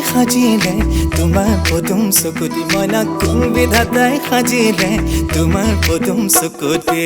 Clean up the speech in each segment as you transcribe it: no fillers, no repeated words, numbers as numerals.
সাজিলে তোমাৰ পদুম চকুতি মনা কোন বিধাতাই সাজিলে তোমাৰ পদুম চকুতি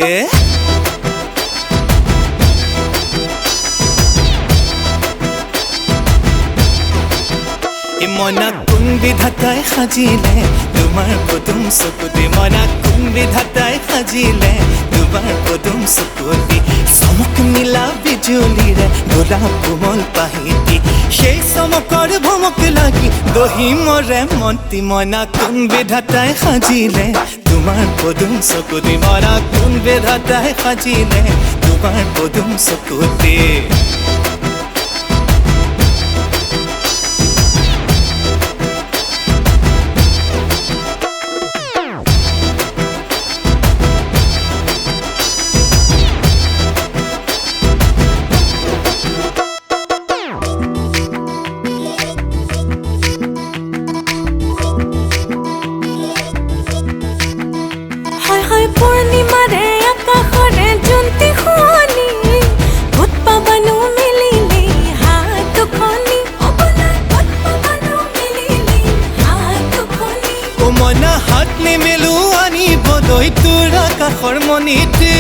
মনা কোন বিধাতাই সাজিলে তোমাৰ পদুম চকুতি মনা কোন বিধাতাই সাজিলে তোমাৰ পদুম চকুতি চমক নীলা বিজুলীৰে গোলাপ কোমল পাহিতি সেই চমকৰ ভমক লাগি দহি মৰে মন্তি মনা কোন বিধাতাই সাজিলে তোমাৰ পদুম চকুতি মনা কোন বিধাতাই সাজিলে তোমাৰ পদুম চকুতি পূৰ্ণিমাৰে আকাশৰে জোনটি শুৱনি ভূত পাবানো মিলিলে হাত দুখনি মনা হাত নিমেলো আনিবলৈ তোৰ আকাশৰ মণিতে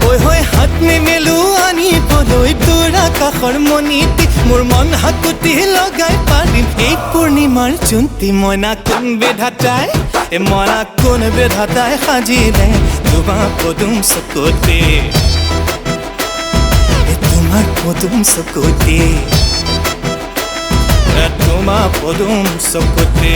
ঐ হৈ হাত নিমেলো আনিবলৈ তোৰ আকাশৰ মণিতে মোৰ মন হাকুতি লগাই পাৰিম এই পূৰ্ণিমাৰ জোনটি মনা কোন বিধাতাই মনা কোন বিধাতাই সাজিলে তোমাৰ পদুম চকুতি তোমাৰ পদুম চকুতি তোমাৰ পদুম চকুতি